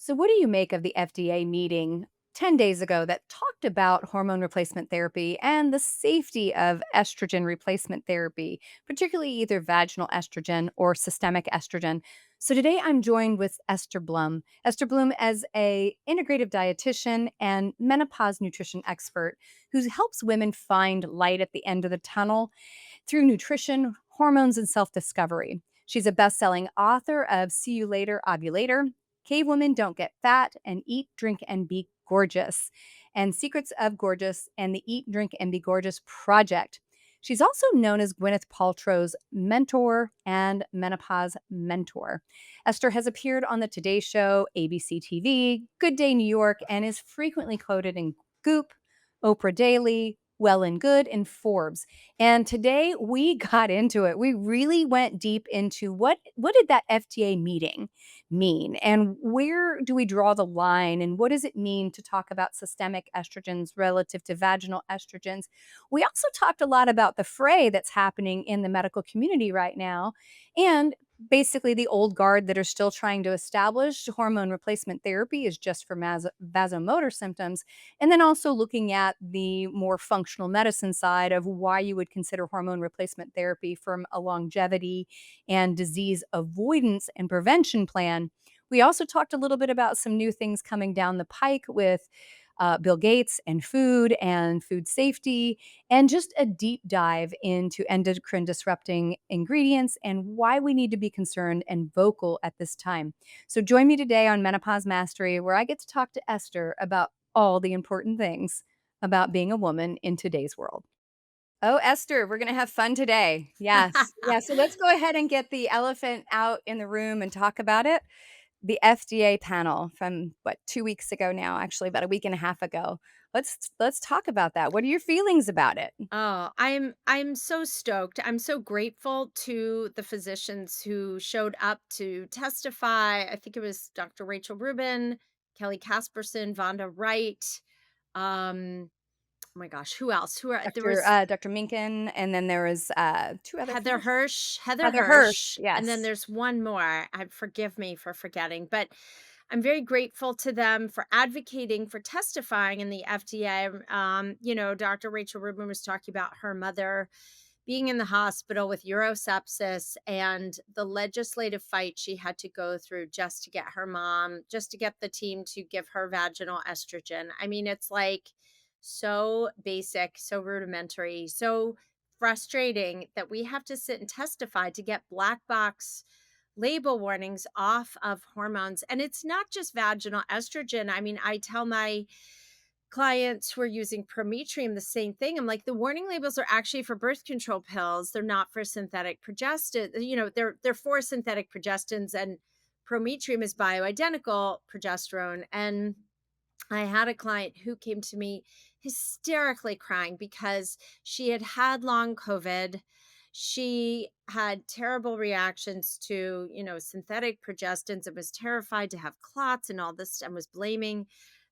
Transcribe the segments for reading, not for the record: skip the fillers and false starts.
So, what do you make of the FDA meeting 10 days ago that talked about hormone replacement therapy and the safety of estrogen replacement therapy, particularly either vaginal estrogen or systemic estrogen? So, today I'm joined with Esther Blum. Esther Blum is a integrative dietitian and menopause nutrition expert who helps women find light at the end of the tunnel through nutrition, hormones, and self discovery. She's a best selling author of See You Later, Ovulator, Cave Women Don't Get Fat, and Eat, Drink, and Be Gorgeous, and Secrets of Gorgeous, and the Eat, Drink, and Be Gorgeous Project. She's also known as Gwyneth Paltrow's mentor and menopause mentor. Esther has appeared on The Today Show, ABC TV, Good Day New York, and is frequently quoted in Goop, Oprah Daily, Well and Good, and Forbes. And today we got into it. We really went deep into what did that FDA meeting mean, and where do we draw the line, and what does it mean to talk about systemic estrogens relative to vaginal estrogens. We also talked a lot about the fray that's happening in the medical community right now, and basically the old guard that are still trying to establish hormone replacement therapy is just for vasomotor symptoms, and then also looking at the more functional medicine side of why you would consider hormone replacement therapy from a longevity and disease avoidance and prevention plan. We also talked a little bit about some new things coming down the pike with Bill Gates and food safety, and just a deep dive into endocrine disrupting ingredients and why we need to be concerned and vocal at this time. So, join me today on Menopause Mastery, where I get to talk to Esther about all the important things about being a woman in today's world. Oh, Esther, we're gonna have fun today. Yes. Yeah, so let's go ahead and get the elephant out in the room and talk about it. The FDA panel from, what, 2 weeks ago now, actually, about a week and a half ago. Let's talk about that. What are your feelings about it? Oh, I'm so stoked. I'm so grateful to the physicians who showed up to testify. I think it was Dr. Rachel Rubin, Kelly Casperson, Vonda Wright. Oh my gosh, who else? Who are there was Dr. Minkin, and then there was, 2 other physicians. Heather Heather Hirsch, Hirsch, and then yes. there's one more. I forgive me for forgetting, but I'm very grateful to them for advocating for testifying in the FDA. Dr. Rachel Rubin was talking about her mother being in the hospital with urosepsis and the legislative fight she had to go through just to get her mom, just to get the team to give her vaginal estrogen. I mean, it's like so basic, so rudimentary, so frustrating that we have to sit and testify to get black box label warnings off of hormones. And it's not just vaginal estrogen. I mean, I tell my clients who are using prometrium the same thing. I'm like, the warning labels are actually for birth control pills. They're not for synthetic progestin. They're for synthetic progestins, and prometrium is bioidentical progesterone. And I had a client who came to me hysterically crying because she had had long COVID. She had terrible reactions to, synthetic progestins and was terrified to have clots and all this and was blaming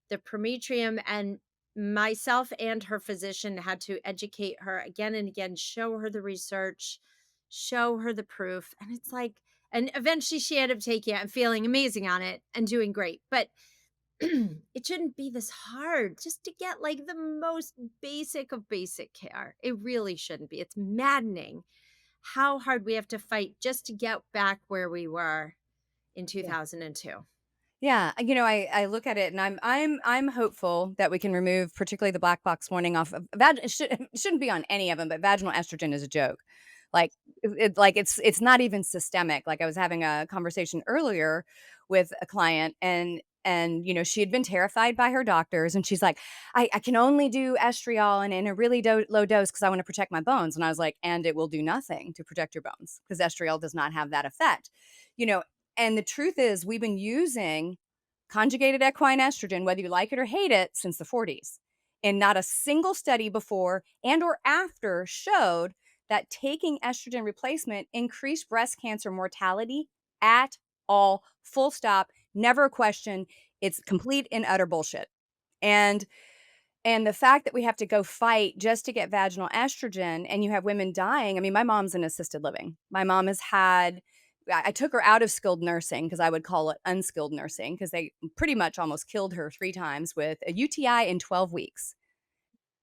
the prometrium. And myself and her physician had to educate her again and again, show her the research, show her the proof. And it's like, and eventually she ended up taking it and feeling amazing on it and doing great. But it shouldn't be this hard just to get like the most basic of basic care. It really shouldn't be. It's maddening how hard we have to fight just to get back where we were in 2002. Yeah, I look at it and I'm hopeful that we can remove particularly the black box warning off of it shouldn't be on any of them, but vaginal estrogen is a joke. Like it's not even systemic. Like I was having a conversation earlier with a client and she had been terrified by her doctors and she's like, I can only do estriol and in a really low dose because I want to protect my bones. And I was like, and it will do nothing to protect your bones because estriol does not have that effect. You know, and the truth is, we've been using conjugated equine estrogen, whether you like it or hate it, since the 40s. And not a single study before and or after showed that taking estrogen replacement increased breast cancer mortality at all. Full stop. Never a question. It's complete and utter bullshit. And and the fact that we have to go fight just to get vaginal estrogen and you have women dying. I mean, my mom's in assisted living. My mom has had I took her out of skilled nursing because I would call it unskilled nursing because they pretty much almost killed her 3 times with a UTI in 12 weeks.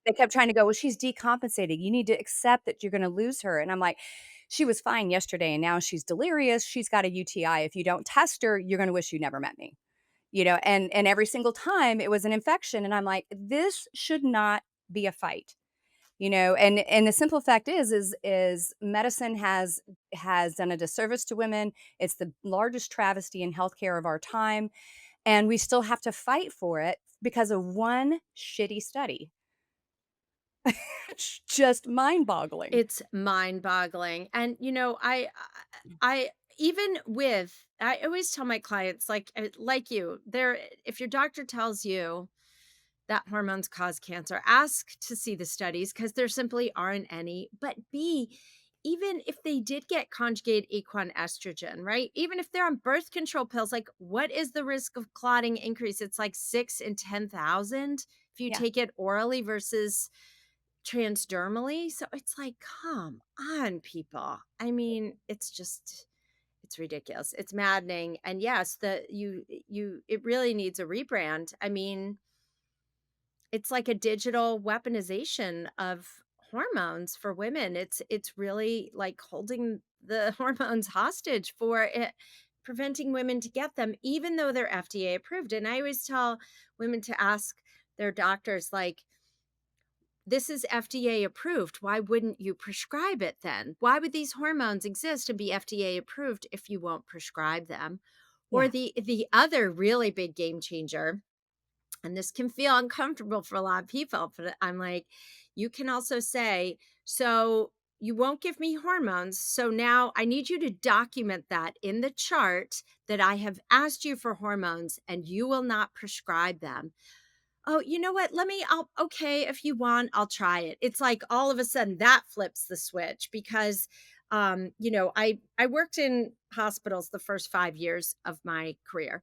They kept trying to go, "Well, she's decompensating. You need to accept that you're gonna lose her." And I'm like, "She was fine yesterday, and now she's delirious. She's got a UTI. If you don't test her, you're gonna wish you never met me." And every single time it was an infection, and I'm like, "This should not be a fight." And the simple fact is medicine has done a disservice to women. It's the largest travesty in healthcare of our time, and we still have to fight for it because of one shitty study. It's just mind-boggling. It's mind-boggling, and, I even with I always tell my clients, like you, there if your doctor tells you that hormones cause cancer, ask to see the studies because there simply aren't any, but B, even if they did get conjugate equine estrogen, right? Even if they're on birth control pills, like, what is the risk of clotting increase? It's like 6 in 10,000 if you Yeah. take it orally versus transdermally, so it's like, come on, people. I mean, it's ridiculous. It's maddening. And yes, the you it really needs a rebrand. I mean, it's like a digital weaponization of hormones for women. It's really like holding the hormones hostage for it, preventing women to get them even though they're FDA approved. And I always tell women to ask their doctors, like, this is FDA approved. Why wouldn't you prescribe it then? Why would these hormones exist and be FDA approved if you won't prescribe them? Or Yeah. the other really big game changer, and this can feel uncomfortable for a lot of people, but I'm like, you can also say, so you won't give me hormones. So now I need you to document that in the chart that I have asked you for hormones and you will not prescribe them. Oh, you know what? I'll okay, if you want, I'll try it. It's like all of a sudden that flips the switch because I worked in hospitals the first 5 years of my career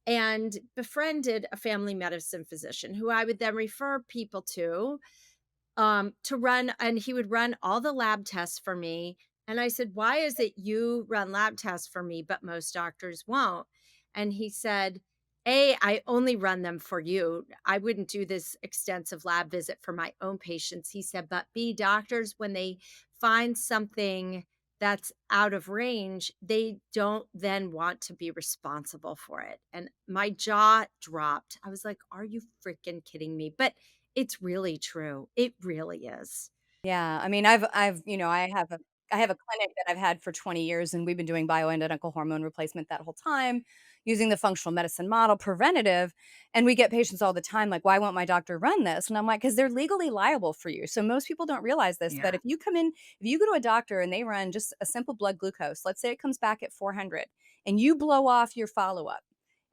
and befriended a family medicine physician who I would then refer people to run, and he would run all the lab tests for me. And I said, "Why is it you run lab tests for me, but most doctors won't?" And he said, "A, I only run them for you. I wouldn't do this extensive lab visit for my own patients." He said, "But B, doctors, when they find something that's out of range, they don't then want to be responsible for it." And my jaw dropped. I was like, "Are you freaking kidding me?" But it's really true. It really is. Yeah, I mean, I have a clinic that I've had for 20 years, and we've been doing bioidentical hormone replacement that whole time, using the functional medicine model, preventative, and we get patients all the time like, "Why won't my doctor run this?" And I'm like, "'Cause they're legally liable for you." So most people don't realize this, but Yeah. if you go to a doctor and they run just a simple blood glucose, let's say it comes back at 400, and you blow off your follow-up,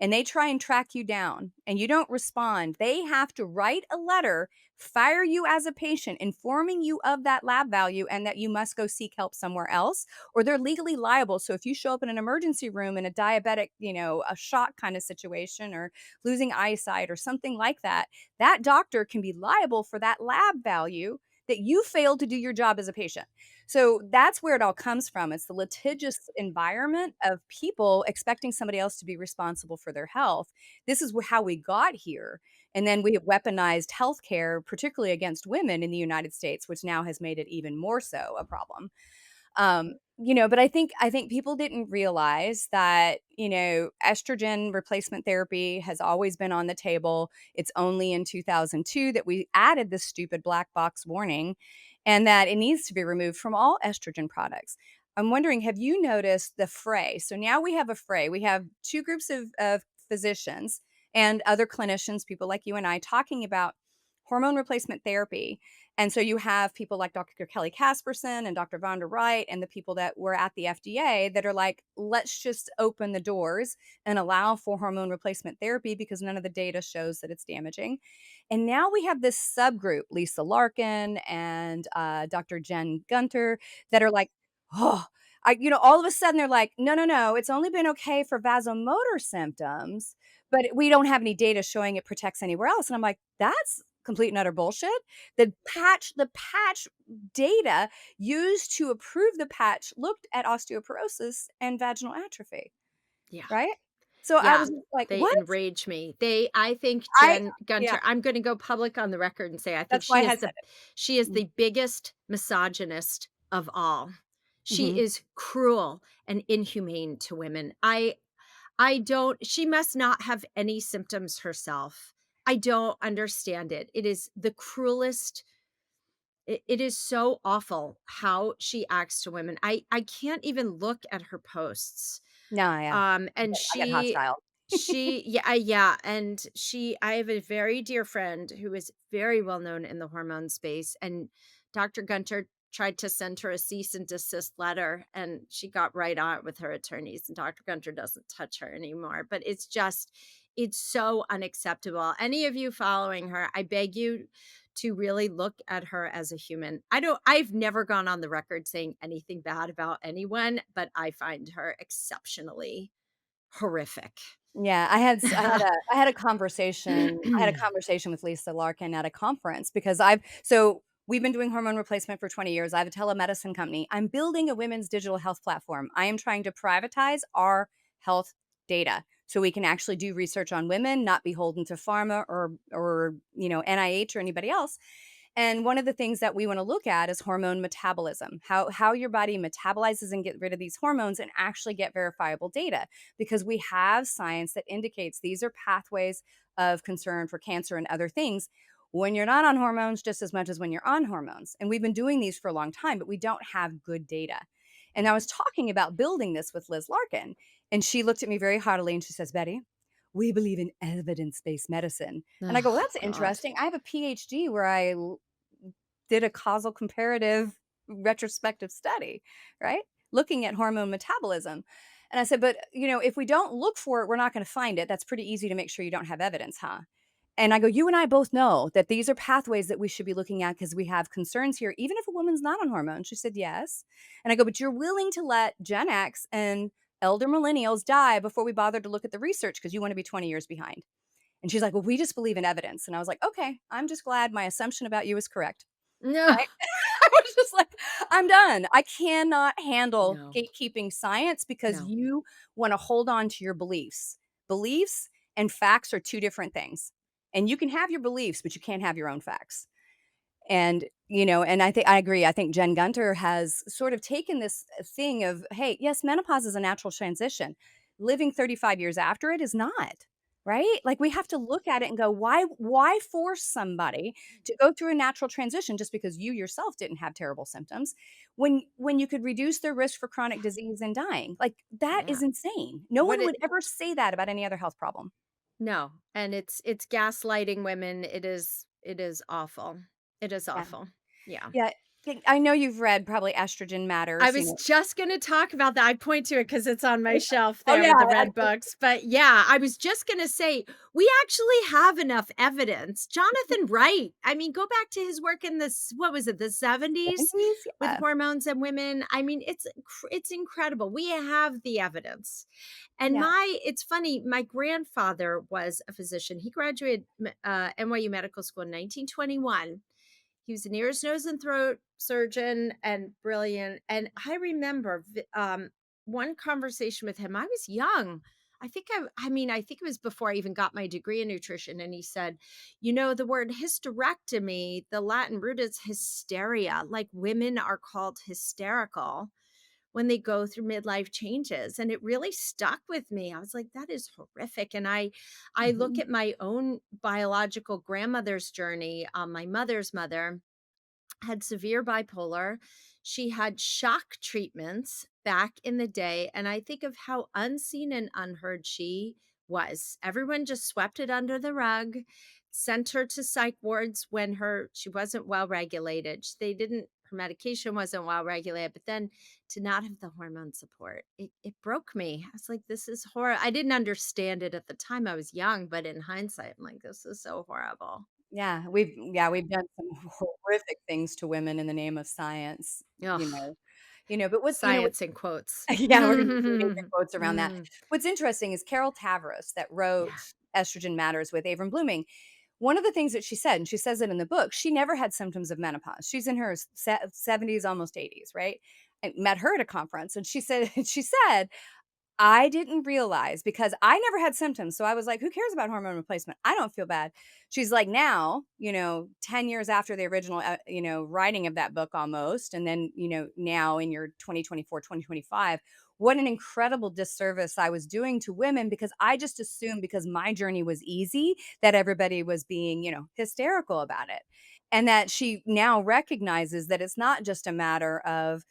and they try and track you down, and you don't respond, they have to write a letter, fire you as a patient, informing you of that lab value and that you must go seek help somewhere else, or they're legally liable. So if you show up in an emergency room in a diabetic, a shock kind of situation or losing eyesight or something like that, that doctor can be liable for that lab value that you failed to do your job as a patient. So that's where it all comes from. It's the litigious environment of people expecting somebody else to be responsible for their health. This is how we got here, and then we have weaponized healthcare, particularly against women in the United States, which now has made it even more so a problem. But I think people didn't realize that, estrogen replacement therapy has always been on the table. It's only in 2002 that we added this stupid black box warning and that it needs to be removed from all estrogen products. I'm wondering, have you noticed the fray? So now we have a fray. We have two groups of physicians and other clinicians, people like you and I, talking about hormone replacement therapy. And so you have people like Dr. Kelly Casperson and Dr. Vonda Wright and the people that were at the FDA that are like, let's just open the doors and allow for hormone replacement therapy because none of the data shows that it's damaging. And now we have this subgroup, Lisa Larkin and Dr. Jen Gunter, that are like, oh, all of a sudden they're like, no, no, no, it's only been okay for vasomotor symptoms, but we don't have any data showing it protects anywhere else. And I'm like, that's complete and utter bullshit. The patch data used to approve the patch looked at osteoporosis and vaginal atrophy, Yeah. right? So I Yeah, was like, they "What?" enrage me. I think I Jen Yeah, Gunter, I'm gonna go public on the record and say I think that's why I had said she is it. the biggest misogynist of all. She Mhm. is cruel and inhumane to women. I don't she must not have any symptoms herself. I don't understand it. It is the cruelest it is so awful how she acts to women. I can't even look at her posts. No, yeah. And I get hostile. yeah, and I have a very dear friend who is very well known in the hormone space, and Dr. Gunter tried to send her a cease and desist letter, and she got right on it with her attorneys, and Dr. Gunter doesn't touch her anymore, but it's so unacceptable. Any of you following her, I beg you to really look at her as a human. I've never gone on the record saying anything bad about anyone, but I find her exceptionally horrific. Yeah, I had a conversation with Lisa Larkin at a conference because we've been doing hormone replacement for 20 years. I have a telemedicine company. I'm building a women's digital health platform. I am trying to privatize our health data so we can actually do research on women, not beholden to pharma or NIH or anybody else. And one of the things that we want to look at is hormone metabolism, how your body metabolizes and get rid of these hormones and actually get verifiable data because we have science that indicates these are pathways of concern for cancer and other things when you're not on hormones just as much as when you're on hormones. And we've been doing these for a long time, but we don't have good data. And I was talking about building this with Liz Larkin, and she looked at me very haughtily and she says, "Betty, we believe in evidence-based medicine." And I go, "Well, Oh that's god. interesting. I have a PhD where I did a causal comparative retrospective study, right? Looking at hormone metabolism." And I said, "But if we don't look for it, we're not going to find it. That's pretty easy to make sure you don't have evidence, huh?" And I go, "You and I both know that these are pathways that we should be looking at because we have concerns here, even if a woman's not on hormones." She said, "Yes." And I go, "But you're willing to let Gen X and elder millennials die before we bother to look at the research because you want to be 20 years behind." And she's like, "Well, we just believe in evidence." And I was like, "Okay, I'm just glad my assumption about you is correct." No. Right? I was just like, "I'm done. I cannot handle No. gatekeeping science because No. you wanna hold on to your beliefs." Beliefs and facts are 2 different things. And you can have your beliefs, but you can't have your own facts. And I agree. I think Jen Gunter has sort of taken this thing of, hey, yes, menopause is a natural transition. Living 35 years after it is not, right? Like we have to look at it and go, why force somebody to go through a natural transition just because you yourself didn't have terrible symptoms when you could reduce their risk for chronic disease and dying? Like that Yeah. is insane. No What one it would ever say that about any other health problem. No, and it's gaslighting women. It is awful. It is Yeah. awful. Yeah. Yeah. I know you've read probably Estrogen I Matters, was just gonna talk about that. I point to it because it's on my shelf Oh, there yeah. with the red books, but yeah, I was just gonna say, we actually have enough evidence. Jonathan Wright, I mean, go back to his work in this what was it, the '70s 70s? with Yeah. hormones and women. I mean, it's incredible. We have the evidence. And Yeah. it's funny, my grandfather was a physician. He graduated NYU Medical School in 1921. He was an ears, nose, and throat surgeon and brilliant. And I remember one conversation with him. I was young. I think it was before I even got my degree in nutrition. And he said, the word hysterectomy, the Latin root is hysteria, like women are called hysterical when they go through midlife changes. And it really stuck with me. I was like, that is horrific. And I look Mhm. at my own biological grandmother's journey. My mother's mother had severe bipolar. She had shock treatments back in the day. And I think of how unseen and unheard she was. Everyone just swept it under the rug, sent her to psych wards when she wasn't well regulated. Her medication wasn't well regulated, but then to not have the hormone support, it broke me. I was like, this is horrible. I didn't understand it at the time. I was young, but in hindsight, I'm like, this is so horrible. Yeah, we've done some horrific things to women in the name of science, Ugh. but what's Science in quotes. yeah, we're gonna use major quotes around that. Mm, What's interesting is Carol Tavris that wrote yeah. Estrogen Matters with Avram Blooming. one of the things that she said, and she says it in the book, she never had symptoms of menopause. She's in her 70s, almost 80s, right? I met her at a conference, and she said, she said, I didn't realize because I never had symptoms, so I was like, "Who cares about hormone replacement? I don't feel bad." She's like, "Now, 10 years after the original, writing of that book almost, and then, now in your 2024, 2025, what an incredible disservice I was doing to women because I just assumed because my journey was easy that everybody was being, hysterical about it." And that she now recognizes that it's not just a matter of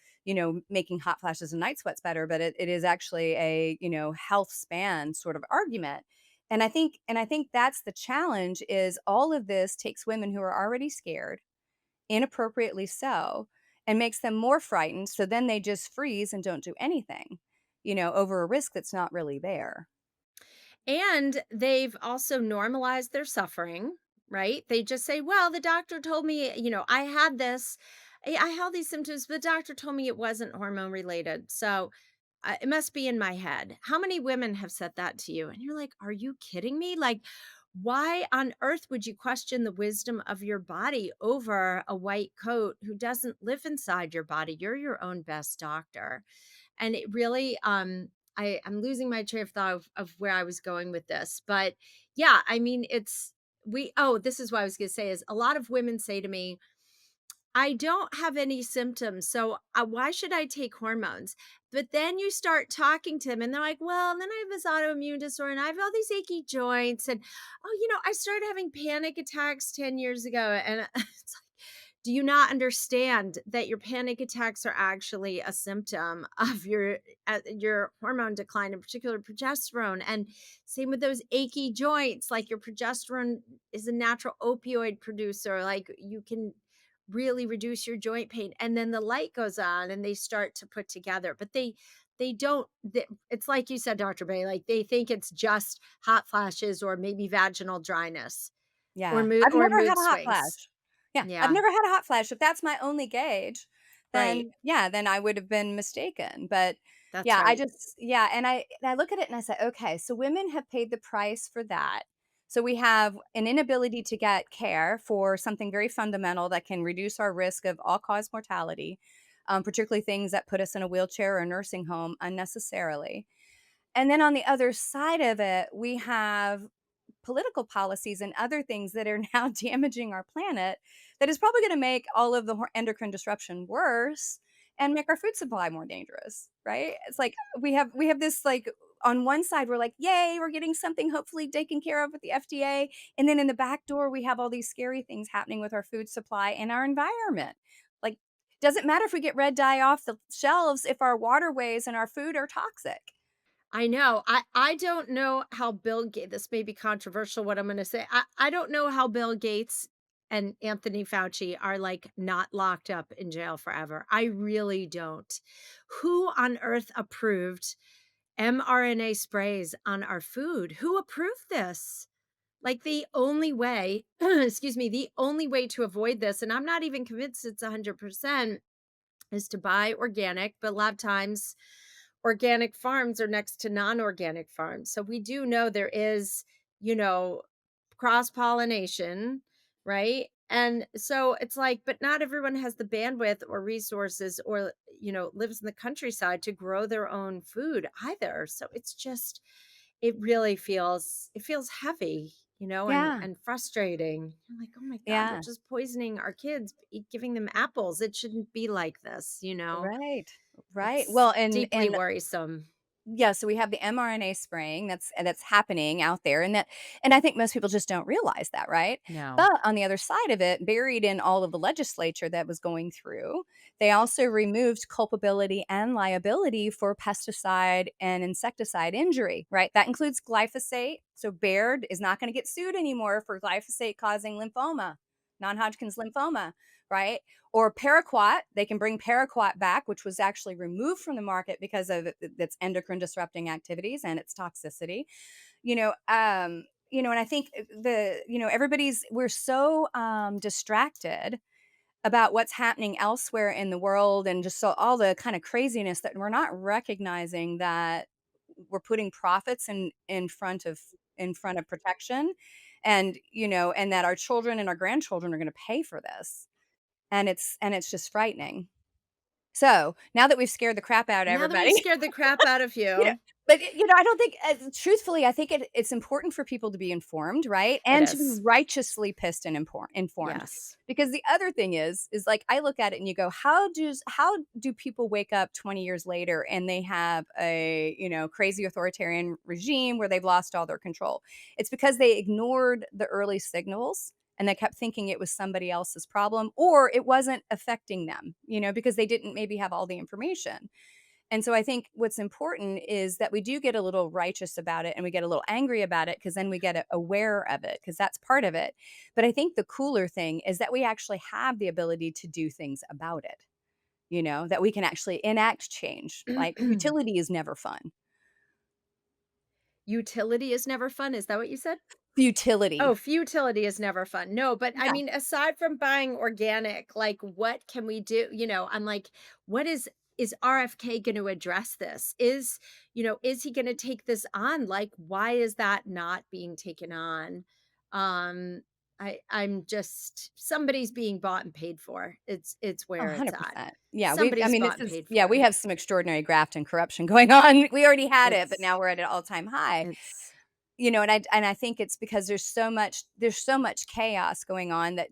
making hot flashes and night sweats better, but it is actually a, health span sort of argument. And I think that's the challenge is all of this takes women who are already scared, inappropriately so, and makes them more frightened. So then they just freeze and don't do anything, over a risk that's not really there. And they've also normalized their suffering, right? They just say, well, the doctor told me, I had this, I had these symptoms, but the doctor told me it wasn't hormone related. So it must be in my head. How many women have said that to you? And you're like, are you kidding me? Like, why on earth would you question the wisdom of your body over a white coat who doesn't live inside your body? You're your own best doctor. And it really, I'm losing my train of thought of where I was going with this. But yeah, I mean, this is what I was going to say is a lot of women say to me, I don't have any symptoms, so, why should I take hormones? But then you start talking to them and they're like, "Well, and then I have this autoimmune disorder and I have all these achy joints and, oh, I started having panic attacks 10 years ago." And it's like, do you not understand that your panic attacks are actually a symptom of your hormone decline, in particular progesterone? And same with those achy joints, like your progesterone is a natural opioid producer, like you can really reduce your joint pain, and then the light goes on and they start to put together, but they don't it's like you said, Dr. Bay, like they think it's just hot flashes or maybe vaginal dryness or Yeah. mood I've or never had mood a hot swings. flash. Yeah, I've Yeah, never had a hot flash. If that's my only gauge, right. then yeah, then I would have been mistaken. But That's yeah, right. and I look at it and I say, "Okay, so women have paid the price for that." So we have an inability to get care for something very fundamental that can reduce our risk of all-cause mortality, particularly things that put us in a wheelchair or a nursing home unnecessarily. And then on the other side of it, we have political policies and other things that are now damaging our planet that is probably going to make all of the endocrine disruption worse and make our food supply more dangerous, right? It's like we have this like on one side we're like, "Yay, we're getting something hopefully taken care of with the FDA." And then in the back door we have all these scary things happening with our food supply and our environment. Like doesn't matter if we get red dye off the shelves if our waterways and our food are toxic. I know. I don't know how Bill Gates, this may be controversial what I'm going to say. I don't know how Bill Gates and Anthony Fauci are like not locked up in jail forever. I really don't. Who on earth approved mRNA sprays on our food? Who approved this? Like the only way, excuse me, the only way to avoid this, and I'm not even convinced it's 100%, is to buy organic, but a lot of times organic farms are next to non-organic farms. So we do know there is, you know, cross pollination, right? And so it's like, but not everyone has the bandwidth or resources or, lives in the countryside to grow their own food either. So it's just, it feels heavy, Yeah. and frustrating. You're like, oh my God, we're Yeah. just poisoning our kids, giving them apples. It shouldn't be like this. Right. Right. It's Well, and deeply worrisome. yeah, so we have the mRNA spraying that's happening out there, and I think most people just don't realize that, right? No. But on the other side of it, buried in all of the legislature that was going through, they also removed culpability and liability for pesticide and insecticide injury, right? That includes glyphosate. So Baird is not going to get sued anymore for glyphosate causing lymphoma, non-Hodgkin's lymphoma, right? Or paraquat, they can bring paraquat back, which was actually removed from the market because of its endocrine disrupting activities and its toxicity. And I think everybody's we're so distracted about what's happening elsewhere in the world and just so all the kind of craziness that we're not recognizing that we're putting profits in front of in front of protection, and, and that our children and our grandchildren are gonna pay for this, and it's just frightening. So, now that we've scared the crap out of Now that we've everybody, scared the crap out of you know you. but, I don't think truthfully, I think it's important for people to be informed, right? It And to be is. righteously pissed and informed. Yes. Because the other thing is like, I look at it and you go, how do people wake up 20 years later and they have a, crazy authoritarian regime where they've lost all their control? It's because they ignored the early signals and they kept thinking it was somebody else's problem or it wasn't affecting them, because they didn't maybe have all the information. And so I think what's important is that we do get a little righteous about it and we get a little angry about it because then we get aware of it because that's part of it. But I think the cooler thing is that we actually have the ability to do things about it, that we can actually enact change. Like futility is never fun. Utility is never fun, is that what you said? Oh, Futility. futility is never fun. No, but I Yeah. mean, aside from buying organic, like what can we do? I'm like, what is RFK going to address this? Is he going to take this on? Like, why is that not being taken on? Um, I'm just somebody's being bought and paid for. It's Oh, where it's at. 100%. Yeah, I Somebody's mean, bought and paid we for. have some extraordinary graft and corruption going on. We already had it, but It's now we're at an all-time high. it's And I think it's because there's so much chaos going on that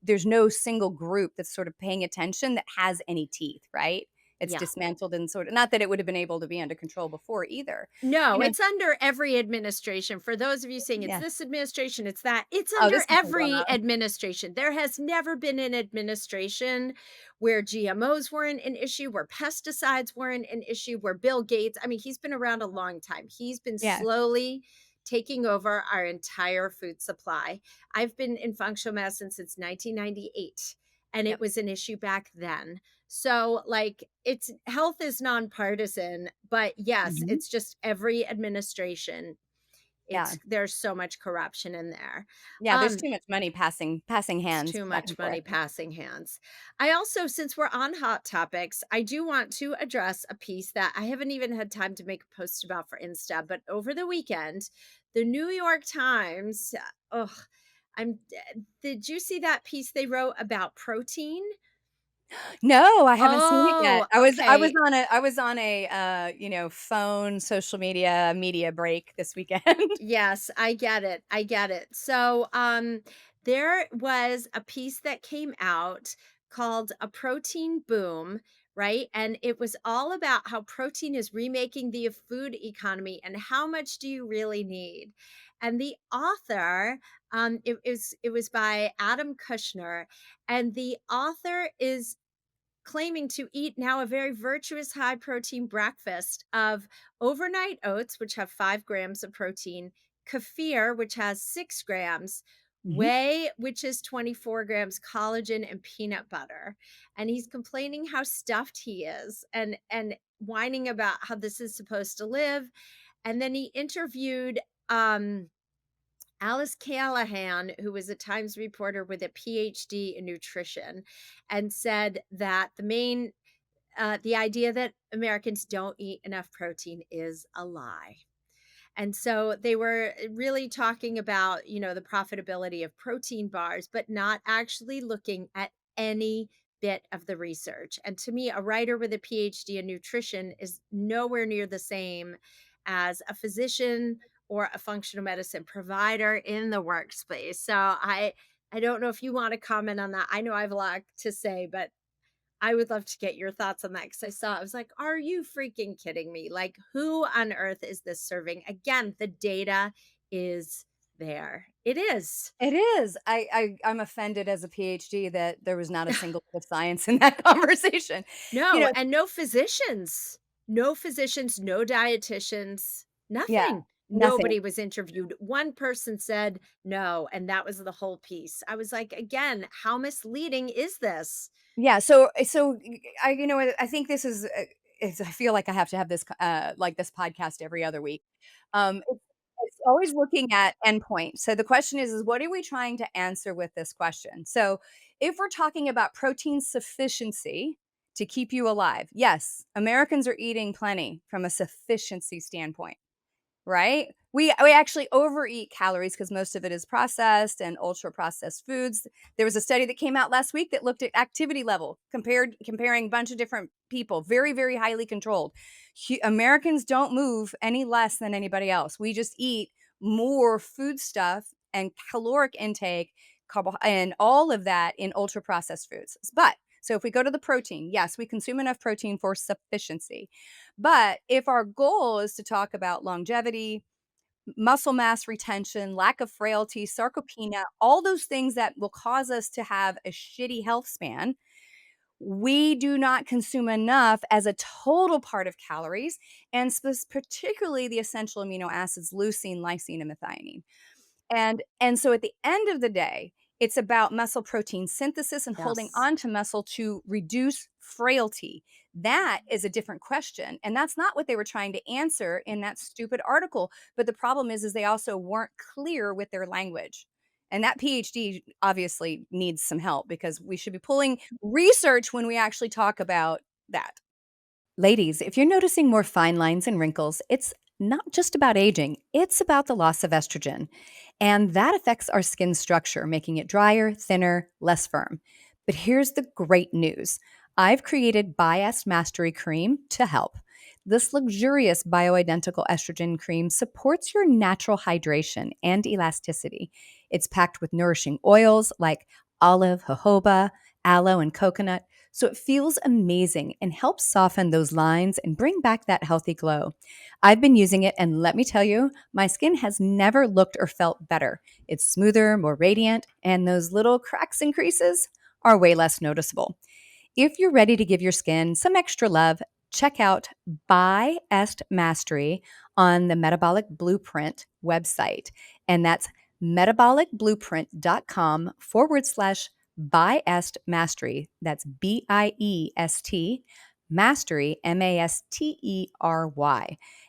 there's no single group that's sort of paying attention that has any teeth, right? It's yeah. dismantled and sort of not that it would have been able to be under control before either. No, You know it's under every administration. For those of you saying it's Yeah. this administration, it's that. It's Oh, under this has been going every on. administration. There has never been an administration where GMOs weren't an issue, where pesticides weren't an issue, where Bill Gates, I mean, he's been around a long time. He's been Yeah. slowly taking over our entire food supply. I've been in functional medicine since 1998, and it Yep. was an issue back then. So, like, it's health is nonpartisan, but yes, Mhm. it's just every administration. Yeah. There's so much corruption in there. Yeah, there's Um, too much money passing it's hands too back much and forth. money passing hands. I also, since we're on hot topics, I do want to address a piece that I haven't even had time to make a post about for Insta, but over the weekend, the New York Times, ugh, did you see that piece they wrote about protein? No, I haven't seen it yet. Oh, I was okay. on a, phone, social media break this weekend. Yes, I get it. I get it. So, there was a piece that came out called A Protein Boom, right? And it was all about how protein is remaking the food economy and how much do you really need? And the author, it was by Adam Kushner, and the author is claiming to eat now a very virtuous high protein breakfast of overnight oats, which have 5 grams of protein, kefir, which has 6 grams, Mhm. whey, which is 24 grams, collagen, and peanut butter. And he's complaining how stuffed he is and whining about how this is supposed to live. And then he interviewed Alice Callahan, who was a Times reporter with a PhD in nutrition, and said that the idea that Americans don't eat enough protein is a lie. And so they were really talking about, the profitability of protein bars, but not actually looking at any bit of the research. And to me, a writer with a PhD in nutrition is nowhere near the same as a physician or a functional medicine provider in the workspace. So I don't know if you want to comment on that. I know I have a lot to say, but I would love to get your thoughts on that because I was like, are you freaking kidding me? Like, who on earth is this serving? Again, the data is there. It is. It is. I'm offended as a PhD that there was not a single bit of science in that conversation. You No, know and no physicians. No physicians, no dietitians, Yeah, nothing. nothing. Nobody was interviewed. One person said no, and that was the whole piece. I was like, again, how misleading is this? Yeah, so I think this I feel like I have to have this podcast every other week. It's always looking at endpoint. So the question is what are we trying to answer with this question? So if we're talking about protein sufficiency to keep you alive, yes, Americans are eating plenty from a sufficiency standpoint, right? We actually overeat calories because most of it is processed and ultra processed foods. There was a study that came out last week that looked at activity level, comparing a bunch of different people, very, very highly controlled. Americans don't move any less than anybody else. We just eat more food stuff and caloric intake, and all of that in ultra processed foods. But so if we go to the protein, yes, we consume enough protein for sufficiency. But if our goal is to talk about longevity, muscle mass retention, lack of frailty, sarcopenia, all those things that will cause us to have a shitty health span, we do not consume enough as a total part of calories, and particularly the essential amino acids leucine, lysine, and methionine. And so at the end of the day, it's about muscle protein synthesis and holding Yes. on to muscle to reduce frailty. That is a different question, and that's not what they were trying to answer in that stupid article, but the problem is they also weren't clear with their language. And that PhD obviously needs some help because we should be pulling research when we actually talk about that. Ladies, if you're noticing more fine lines and wrinkles, it's not just about aging, it's about the loss of estrogen. And that affects our skin structure, making it drier, thinner, less firm. But here's the great news: I've created Biased Mastery Cream to help. This luxurious bioidentical estrogen cream supports your natural hydration and elasticity. It's packed with nourishing oils like olive, jojoba, aloe, and coconut, so it feels amazing and helps soften those lines and bring back that healthy glow. I've been using it, and let me tell you, my skin has never looked or felt better. It's smoother, more radiant, and those little cracks and creases are way less noticeable. If you're ready to give your skin some extra love, check out Buy Est Mastery on the Metabolic Blueprint website. And that's metabolicblueprint.com/, Buy Est Mastery. That's BIEST Mastery, Mastery.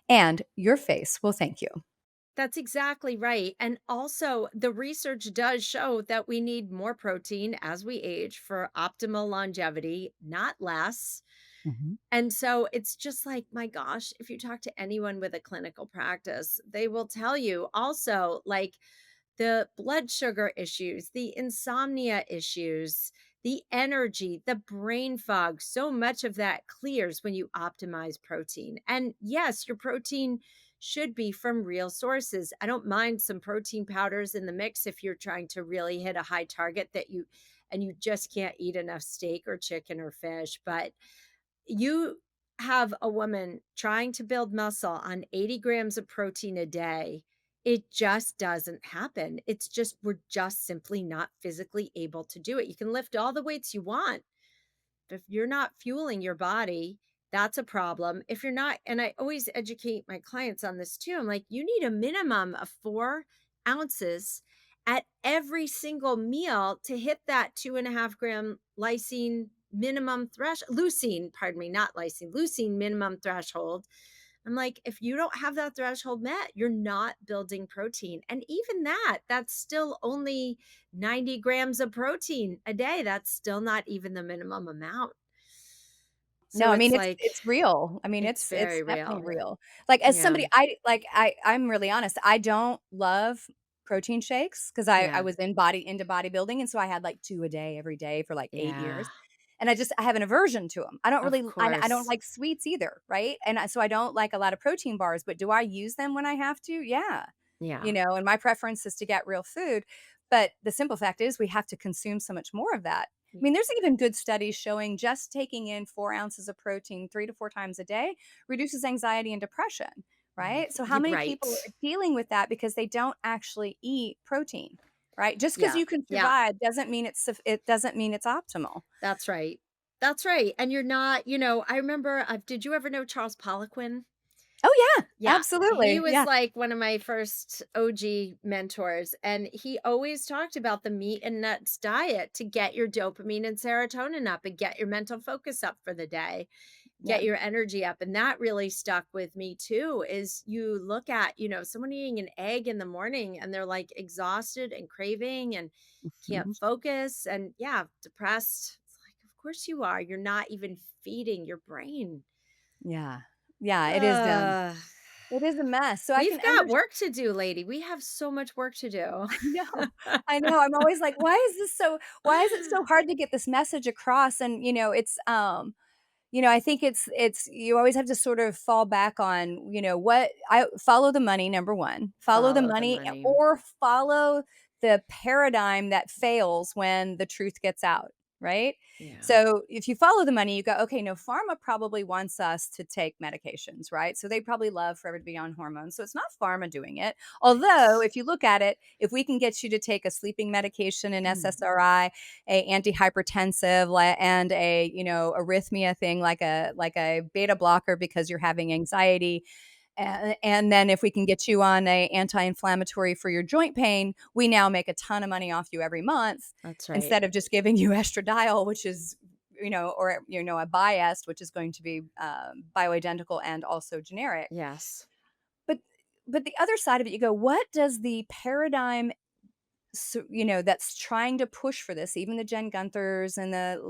And your face will thank you. That's exactly right. And also, the research does show that we need more protein as we age for optimal longevity, not less. Mhm. And so it's just like, my gosh, if you talk to anyone with a clinical practice, they will tell you also, like, the blood sugar issues, the insomnia issues, the energy, the brain fog, so much of that clears when you optimize protein. And yes, your protein should be from real sources. I don't mind some protein powders in the mix if you're trying to really hit a high target that you and you just can't eat enough steak or chicken or fish, but you have a woman trying to build muscle on 80 grams of protein a day, it just doesn't happen. It's just, we're just simply not physically able to do it. You can lift all the weights you want, if you're not fueling your body, that's a problem. If you're not, and I always educate my clients on this too. I'm like, you need a minimum of 4 ounces at every single meal to hit that 2.5 gram lysine minimum threshold, leucine, pardon me, not lysine, leucine minimum threshold. I'm like, if you don't have that threshold met, you're not building protein. And even that, that's still only 90 grams of protein a day. That's still not even the minimum amount. No, So I mean, it's it's like, it's real. I mean, it's it's very definitely real. real. Like, as Yeah. somebody I'm really honest, I don't love protein shakes because I Yeah. was into bodybuilding, and so I had, like, 2 a day every day for, like, 8 Yeah. years, and I have an aversion to them. I don't Of really I don't course. like sweets either, right? So I don't like a lot of protein bars, but do I use them when I have to? Yeah. Yeah. And my preference is to get real food, but the simple fact is we have to consume so much more of that. I Y- mean, there's even good studies showing just taking in 4 ounces of protein 3 to 4 times a day reduces anxiety and depression, right? So how many people Right. are dealing with that because they don't actually eat protein, right? Just because Yeah. you can Yeah. survive it doesn't mean it's optimal. That's right. That's right. And you're not, I remember, did you ever know Charles Poliquin? Oh, yeah, Yeah, he absolutely. was Yeah. like one of my first OG mentors, and he always talked about the meat and nuts diet to get your dopamine and serotonin up and get your mental focus up for the day, Yeah. get your energy up. And that really stuck with me too. Is you look at, someone eating an egg in the morning and they're like exhausted and craving and can't Mhm. focus and, yeah, depressed. It's like, of course you are. You're not even feeding your brain. Yeah. Yeah, it is, Ugh. It is a mess, so I We've can got understand. work to do, lady. We have so much work to do. I know. I know, I'm always like, why is it so hard to get this message across?" And, I think it's you always have to sort of fall back on, what I follow the money, number 1. Follow the Follow the money money. or follow the paradigm that fails when the truth gets out, right? Yeah. So, if you follow the money, you go, "Okay, no, pharma probably wants us to take medications, right? So they probably love for everybody to be on hormones, so it's not pharma doing it." Although, Right. if you look at it, if we can get you to take a sleeping medication, an SSRI, a antihypertensive, and a, arrhythmia thing like a beta blocker because you're having anxiety, and then if we can get you on a anti-inflammatory for your joint pain, we now make a ton of money off you every month That's right. instead of just giving you estradiol, which is, or, a Biest, which is going to be, bioidentical and also generic. Yes. But the other side of it, you go, what does the paradigm, so, that's trying to push for this, even the Jen Gunters and the,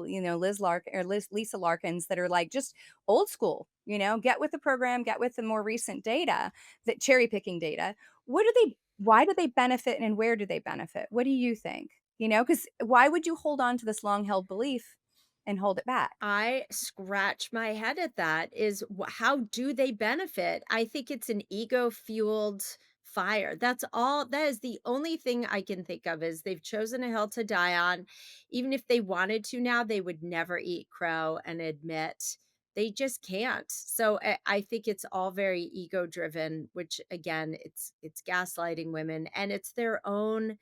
Lisa Larkins that are like just old school, get with the program, get with the more recent data, that cherry picking data. Why do they benefit and where do they benefit? What do you think? Because why would you hold on to this long held belief and hold it back? I scratch my head at that is how do they benefit? I think it's an ego fueled fire. That's all. That is the only thing I can think of is they've chosen a hill to die on. Even if they wanted to now, they would never eat crow and admit they just can't. So I think it's all very ego driven, which again, it's gaslighting women and it's their own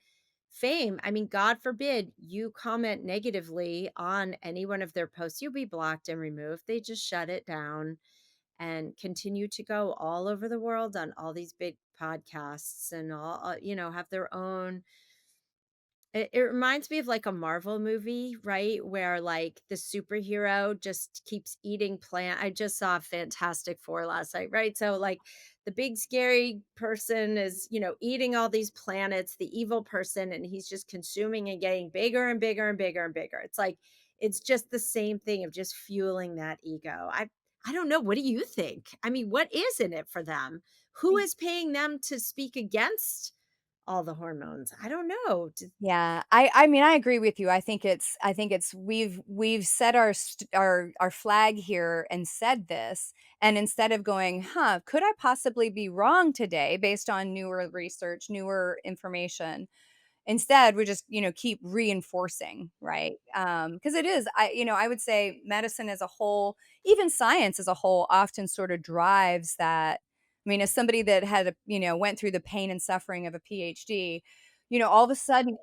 fame. I mean, God forbid you comment negatively on any one of their posts, you'll be blocked and removed. They just shut it down and continue to go all over the world on all these big podcasts and all, have their own it reminds me of, like, a Marvel movie, right, where, like, the superhero just keeps eating plant I just saw Fantastic Four last night, right? So, like, the big scary person is, eating all these planets, the evil person, and he's just consuming and getting bigger and bigger and bigger and bigger. It's like it's just the same thing of just fueling that ego. I don't know, what do you think? I mean, what is in it for them? Who is paying them to speak against all the hormones? I don't know. Yeah, I mean, I agree with you. I think it's we've set our flag here and said this, and instead of going, "Huh, could I possibly be wrong today based on newer research, newer information?" Instead, we just, keep reinforcing, right? Because it is, I would say medicine as a whole, even science as a whole, often sort of drives that. I mean, as somebody that had went through the pain and suffering of a PhD, all of a sudden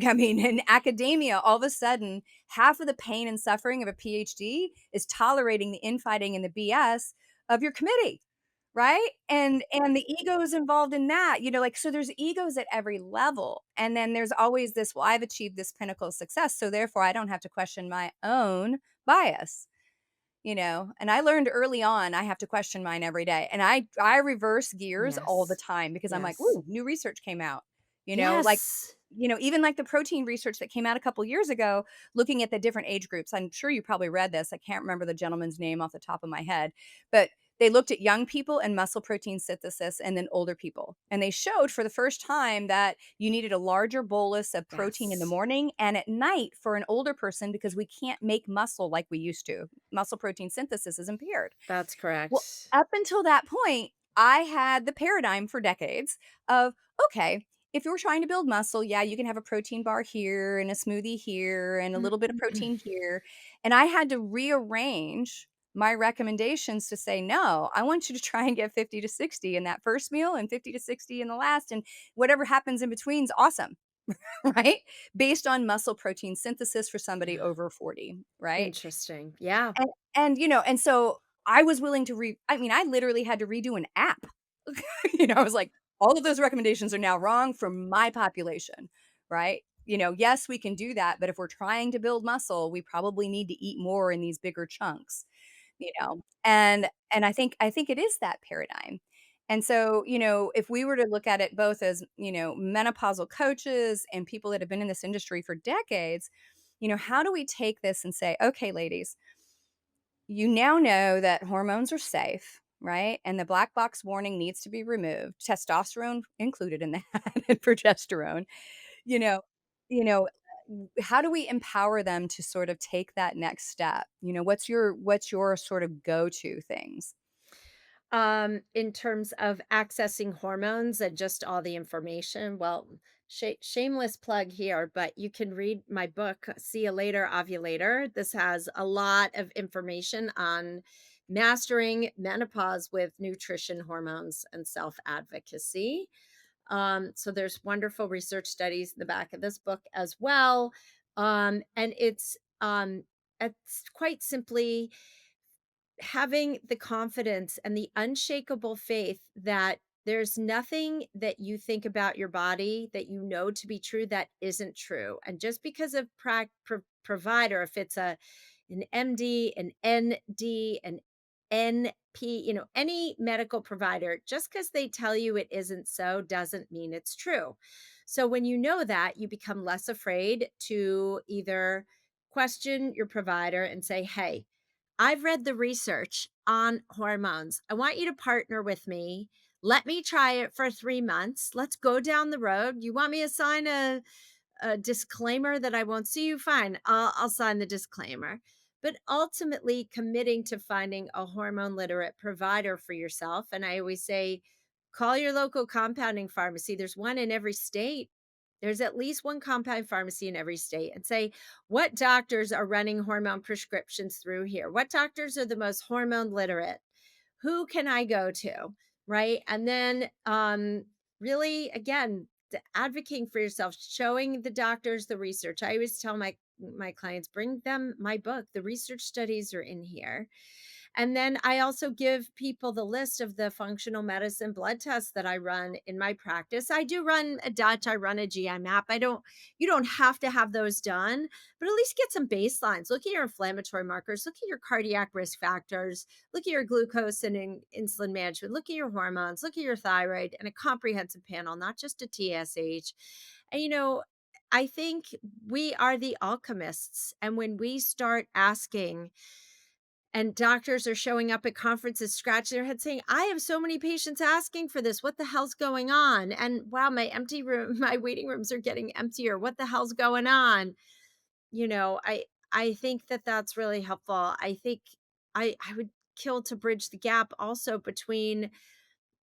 I mean, in academia, all of a sudden, half of the pain and suffering of a PhD is tolerating the infighting and the BS of your committee. Right? And the egos involved in that, like, so there's egos at every level, and then there's always this, "Well, I've achieved this pinnacle of success, so therefore I don't have to question my own bias." And I learned early on I have to question mine every day, and I reverse gears all the Yes. time because I'm like, Yes. "Ooh, new research came out." Like, Yes. even like the protein research that came out a couple years ago, looking at the different age groups. I'm sure you probably read this. I can't remember the gentleman's name off the top of my head, but they looked at young people and muscle protein synthesis and then older people. And they showed for the first time that you needed a larger bolus of protein in the Yes. morning and at night for an older person because we can't make muscle like we used to. Muscle protein synthesis is impaired. That's Well, correct. up until that point, I had the paradigm for decades of, okay, if you're trying to build muscle, yeah, you can have a protein bar here and a smoothie here and a little bit of protein here. And I had to rearrange my recommendations to say, no, I want you to try and get 50 to 60 in that first meal and 50 to 60 in the last. And whatever happens in between is awesome, right? Based on muscle protein synthesis for somebody Yeah. over 40, right? Interesting. Yeah. And so I was willing to I mean, I literally had to redo an app. I was like, "All of those recommendations are now wrong for my population," right? Yes, we can do that, but if we're trying to build muscle, we probably need to eat more in these bigger chunks, and I think it is that paradigm. And so, if we were to look at it both as, menopausal coaches and people that have been in this industry for decades, how do we take this and say, "Okay, ladies, you now know that hormones are safe. right? And the black box warning needs to be removed, testosterone included in that, and progesterone. You know you know, how do we empower them to sort of take that next step? What's your sort of go-to things? In terms of accessing hormones and just all the information, well, shameless plug here, but you can read my book, See You Later, Ovulator. This has a lot of information on mastering menopause with nutrition, hormones, and self advocacy. So there's wonderful research studies in the back of this book as well. And it's quite simply having the confidence and the unshakable faith that there's nothing that you think about your body that you know to be true that isn't true. And just because of provider, if it's an MD, an ND, an NP, any medical provider, just because they tell you it isn't so doesn't mean it's true. So when you know that, you become less afraid to either question your provider and say, hey, I've read the research on hormones. I want you to partner with me. Let me try it for 3 months. Let's go down the road. You want me to sign a disclaimer that I won't see you? Fine. I'll sign the disclaimer. But ultimately, committing to finding a hormone literate provider for yourself. And I always say, call your local compounding pharmacy. There's one in every state. There's at least one compound pharmacy in every state, and say, what doctors are running hormone prescriptions through here? What doctors are the most hormone literate? Who can I go to? Right. And then, really, again, advocating for yourself, showing the doctors the research. I always tell my clients, bring them my book. The research studies are in here. And then I also give people the list of the functional medicine blood tests that I run in my practice. I do run a Dutch, I run a GI map. You don't have to have those done, but at least get some baselines. Look at your inflammatory markers, look at your cardiac risk factors, look at your glucose and insulin management, look at your hormones, look at your thyroid, and a comprehensive panel, not just a TSH. And I think we are the alchemists. And when we start asking, and doctors are showing up at conferences scratching their head saying, I have so many patients asking for this. What the hell's going on? And wow, my empty room, my waiting rooms are getting emptier. What the hell's going on? You know, I think that that's really helpful. I think I would kill to bridge the gap also between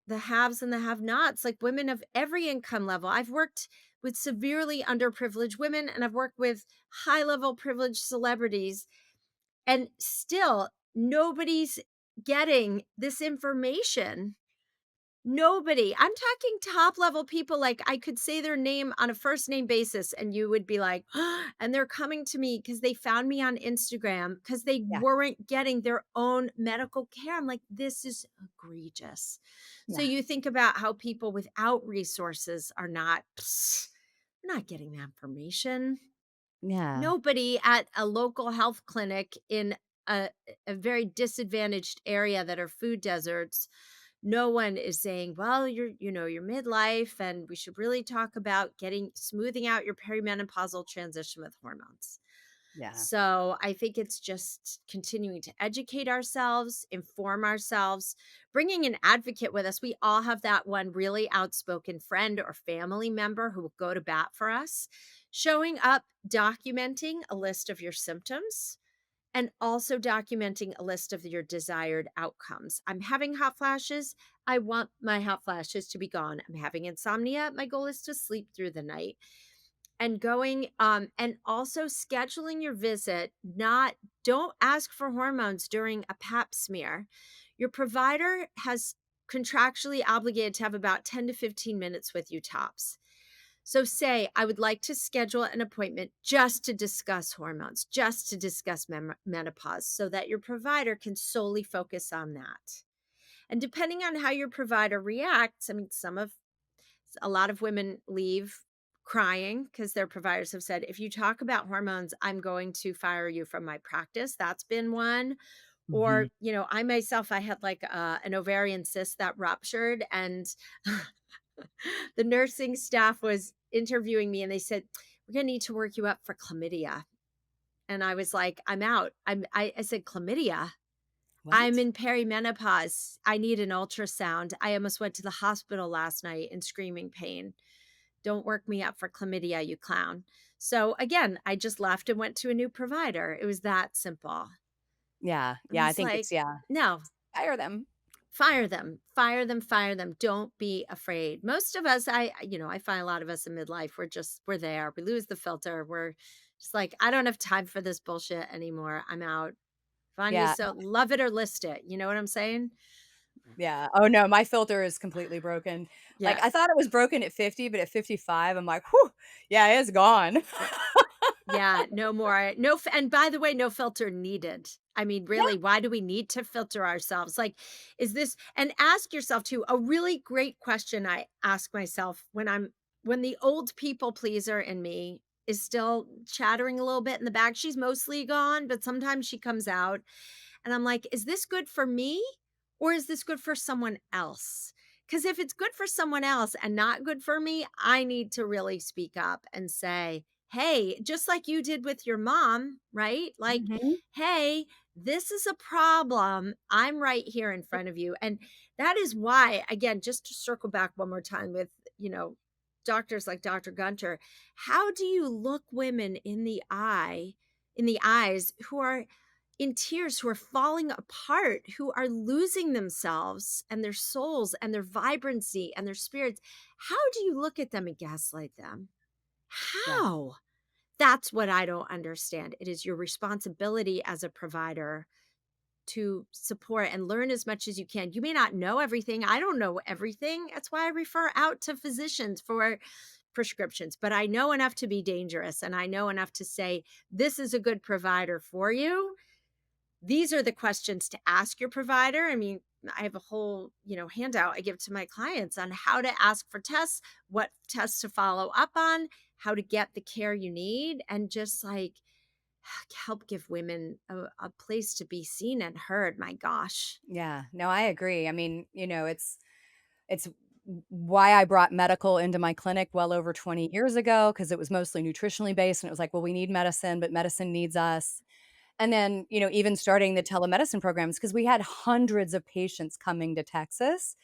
the haves and the have-nots, like women of every income level. I've worked with severely underprivileged women, and I've worked with high-level privileged celebrities, and still nobody's getting this information. Nobody. I'm talking top level people, like I could say their name on a first name basis and you would be like, and they're coming to me because they found me on Instagram because they Yeah, weren't getting their own medical care. I'm like, this is egregious. So yeah, you think about how people without resources are not getting that information. yeah, Nobody at a local health clinic in a, a very disadvantaged area that are food deserts, no one is saying, well, you're midlife and we should really talk about smoothing out your perimenopausal transition with hormones. yeah, So I think it's just continuing to educate ourselves, inform ourselves, bringing an advocate with us. We all have that one really outspoken friend or family member who will go to bat for us. Showing up, documenting a list of your symptoms, and also documenting a list of your desired outcomes. I'm having hot flashes. I want my hot flashes to be gone. I'm having insomnia. My goal is to sleep through the night. And going and also scheduling your visit. Not Don't ask for hormones during a pap smear. Your provider has contractually obligated to have about 10 to 15 minutes with you tops. So say, I would like to schedule an appointment just to discuss hormones, just to discuss menopause, so that your provider can solely focus on that. And depending on how your provider reacts, I mean, a lot of women leave crying because their providers have said, if you talk about hormones, I'm going to fire you from my practice. That's been one. mhm. Or, I myself, I had like an ovarian cyst that ruptured, and the nursing staff was interviewing me and they said, we're going to need to work you up for chlamydia. And I was like, I'm out. I said, chlamydia. I'm What? in perimenopause. I need an ultrasound. I almost went to the hospital last night in screaming pain. Don't work me up for chlamydia, you clown. So again, I just left and went to a new provider. It was that simple. Yeah, I yeah, I was think it's like, yeah. no, Fire them. fire them, fire them, fire them. Don't be afraid. Most of us, I find a lot of us in midlife, we're there. We lose the filter. We're just like, I don't have time for this bullshit anymore. I'm out. Find you Yeah, so love it or list it. You know what I'm saying? yeah. Oh, no, my filter is completely broken. Like, Yeah. I thought it was broken at 50, but at 55, I'm like, "Whew, yeah, it's gone." Yeah, no more. No f and by the way, no filter needed. I mean, Yeah, really, why do we need to filter ourselves? Like, is this and ask yourself too, a really great question I ask myself when the old people pleaser in me is still chattering a little bit in the back. She's mostly gone, but sometimes she comes out and I'm like, is this good for me or is this good for someone else? Because if it's good for someone else and not good for me, I need to really speak up and say, hey, just like you did with your mom, right? Like, mhm. hey, this is a problem. I'm right here in front of you. And that is why, again, just to circle back one more time with, doctors like Dr. Gunter, how do you look women in the eyes who are in tears, who are falling apart, who are losing themselves and their souls and their vibrancy and their spirits? How do you look at them and gaslight them? Yeah, How? That's what I don't understand. It is your responsibility as a provider to support and learn as much as you can. You may not know everything. I don't know everything. That's why I refer out to physicians for prescriptions, but I know enough to be dangerous and I know enough to say, this is a good provider for you. These are the questions to ask your provider. I mean, I have a whole, handout I give to my clients on how to ask for tests, what tests to follow up on, how to get the care you need, and just like help give women a place to be seen and heard. My gosh. yeah. No, I agree. I mean, it's why I brought medical into my clinic well over 20 years ago because it was mostly nutritionally based, and it was like, "Well, we need medicine, but medicine needs us." And then, even starting the telemedicine programs because we had hundreds of patients coming to Texas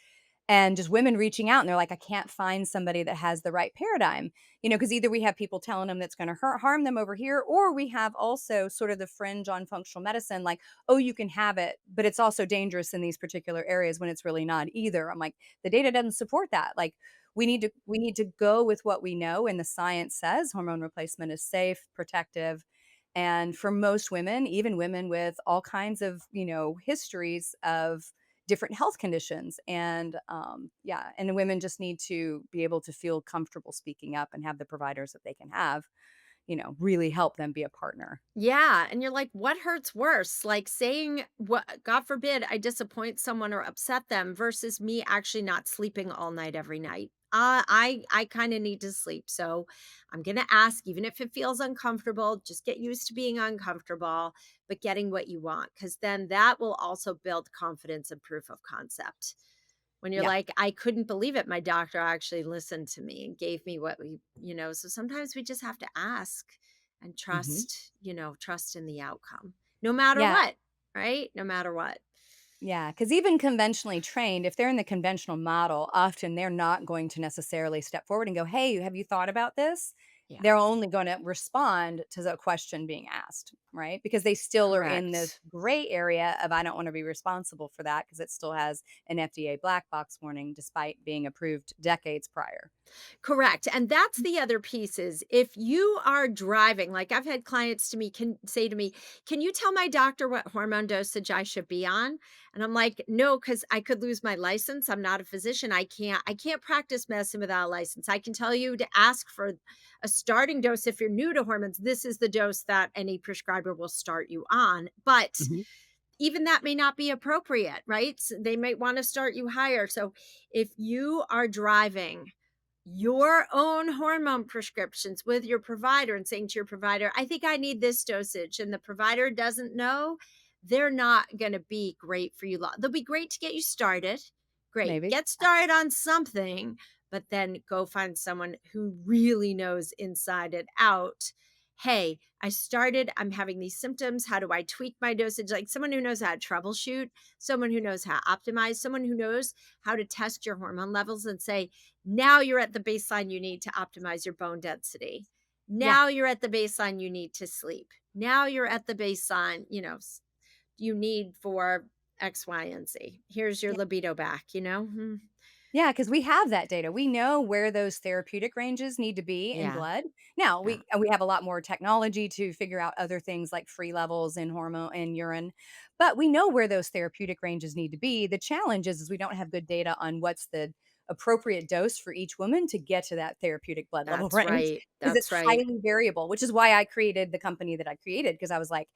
and just women reaching out and they're like, "I can't find somebody that has the right paradigm." Because either we have people telling them that's gonna harm them over here, or we have also sort of the fringe on functional medicine, like, "Oh, you can have it, but it's also dangerous in these particular areas," when it's really not either. I'm like, "The data doesn't support that." Like, we need to go with what we know and the science says hormone replacement is safe, protective, and for most women, even women with all kinds of, histories of different health conditions. And yeah, and the women just need to be able to feel comfortable speaking up and have the providers that they can have, really help them be a partner. Yeah, and you're like, what hurts worse? Like saying what God forbid I disappoint someone or upset them versus me actually not sleeping all night every night. I kind of need to sleep. So I'm gonna ask, even if it feels uncomfortable, just get used to being uncomfortable, but getting what you want. Cause then that will also build confidence and proof of concept. When you're Yeah. like, I couldn't believe it. My doctor actually listened to me and gave me what so sometimes we just have to ask and Hmm. trust in the outcome, no matter Yeah. what, right? No matter what. Yeah, because even conventionally trained, if they're in the conventional model, often they're not going to necessarily step forward and go, "Hey, have you thought about this?" Yeah, They're only gonna respond to the question being asked, right? Because they still are in this correct. gray area of, "I don't wanna be responsible for that because it still has an FDA black box warning despite being approved decades prior." Correct, and that's the other piece is if you are driving, like I've had clients to me can say to me, "Can you tell my doctor what hormone dosage I should be on?" And I'm like, "No, because I could lose my license. I'm not a physician. I can't practice medicine without a license. I can tell you to ask for a starting dose if you're new to hormones. This is the dose that any prescriber will start you on." But Mhm. even that may not be appropriate, right? They might want to start you higher. So if you are driving your own hormone prescriptions with your provider and saying to your provider, I think I need this dosage, and the provider doesn't know, they're not going to be great for you. They'll be great to get you started. Great. Maybe. Get started on something, but then go find someone who really knows inside and out hey, I'm having these symptoms. How do I tweak my dosage? Like someone who knows how to troubleshoot, someone who knows how to optimize, someone who knows how to test your hormone levels and say, now you're at the baseline you need to optimize your bone density. Yeah. Now you're at the baseline you need to sleep. Now you're at the baseline, you need for X, Y, and Z. Here's your libido back, you know? Yeah, because we have that data. We know where those therapeutic ranges need to be in Yeah. blood. Now, Yeah. we have a lot more technology to figure out other things like free levels in hormone in urine, but we know where those therapeutic ranges need to be. The challenge is we don't have good data on what's the appropriate dose for each woman to get to that therapeutic blood level That's range right. because it's That's right. highly variable, which is why I created the company that I created because I was like,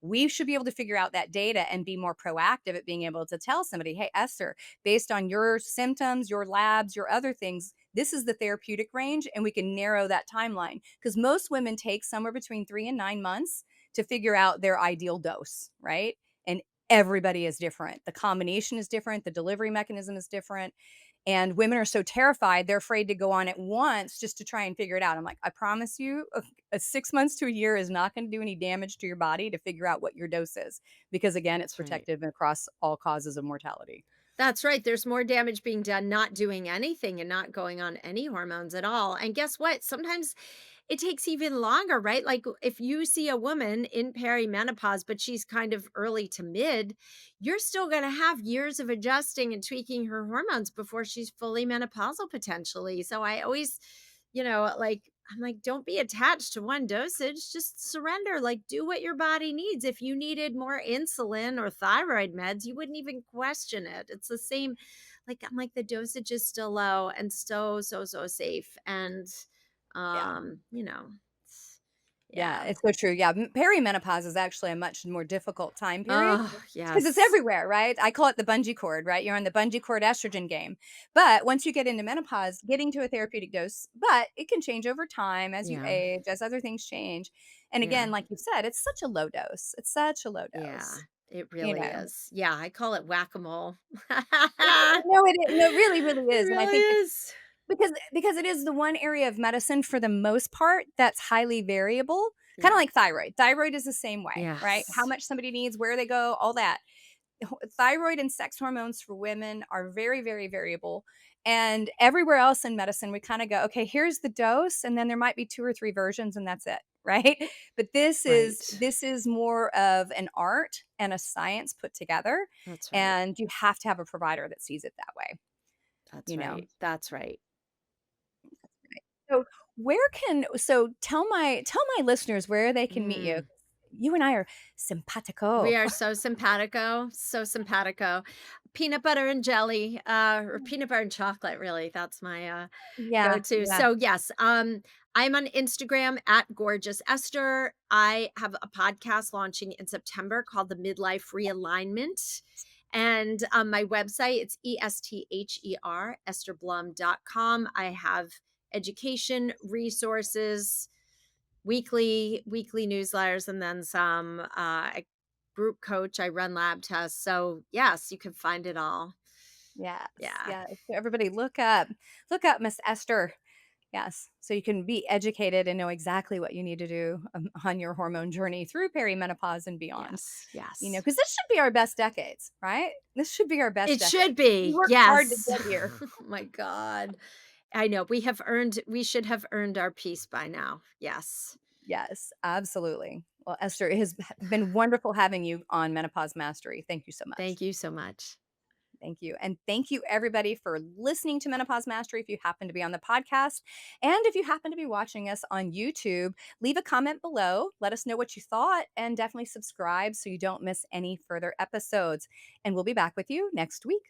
we should be able to figure out that data and be more proactive at being able to tell somebody, hey, Esther, based on your symptoms, your labs, your other things, this is the therapeutic range, and we can narrow that timeline. Because most women take somewhere between 3 and 9 months to figure out their ideal dose, right? And everybody is different. The combination is different, the delivery mechanism is different. And women are so terrified, they're afraid to go on at once just to try and figure it out. I'm like, I promise you, a 6 months to a year is not going to do any damage to your body to figure out what your dose is. Because again, it's That's right. protective across all causes of mortality. That's right. There's more damage being done not doing anything and not going on any hormones at all. And guess what? Sometimes it takes even longer, right? Like if you see a woman in perimenopause, but she's kind of early to mid, you're still going to have years of adjusting and tweaking her hormones before she's fully menopausal potentially. So I always, I'm like, don't be attached to one dosage. Just surrender. Like, do what your body needs. If you needed more insulin or thyroid meds, you wouldn't even question it. It's the same. Like, I'm like, the dosage is still low and so, so, so safe. And Yeah. you know, it's Yeah, yeah. it's so true. Yeah, perimenopause is actually a much more difficult time period Oh, because it's yes. everywhere, right? I call it the bungee cord, right? You're on the bungee cord estrogen game. But once you get into menopause, getting to a therapeutic dose, but it can change over time as you Yeah. age, as other things change. And Yeah. again, like you said, it's such a low dose. It's such a low Yeah. dose, It you really know. is. Yeah, I call it whack-a-mole. No, it really, really It is. And I really think is. because it is the one area of medicine for the most part that's highly variable, kinda Yeah. like thyroid. Thyroid is the same way, right? How Yes. much somebody needs, where they go, all that. Thyroid and sex hormones for women are very, very variable, and everywhere else in medicine, we kinda go, "Okay, here's the dose," and then there might be 2 or 3 versions, and that's it, right? But Right. this is more of an art and a science put together, That's right. and you have to have a provider that sees it that way, That's you know? right. That's right. So, tell my listeners where they can meet you. Mm. You and I are simpatico. We are so simpatico, so simpatico. Peanut butter and jelly, or peanut butter and chocolate, really. That's my Yeah, go-to. yeah. So yes, I'm on Instagram at Gorgeous Esther. I have a podcast launching in September called the Midlife Realignment. And my website, it's ESTHER, EstherBlum.com. I have education, resources, weekly newsletters, and then some group coach. I run lab tests. So yes, you can find it all. Yes, Yeah. yes. So everybody look up Miss Esther. Yes, so you can be educated and know exactly what you need to do, on your hormone journey through perimenopause and beyond. Yes. You know, Yes. because this should be our best decades, right? This should be our best It decade. should We be. worked hard to Yes. get here. Oh my God. I know. We should have earned our peace by now. Yes. Yes, absolutely. Well, Esther, it has been wonderful having you on Menopause Mastery. Thank you so much. Thank you so much. Thank you. And thank you, everybody, for listening to Menopause Mastery. If you happen to be on the podcast, and if you happen to be watching us on YouTube, leave a comment below. Let us know what you thought, and definitely subscribe so you don't miss any further episodes. And we'll be back with you next week.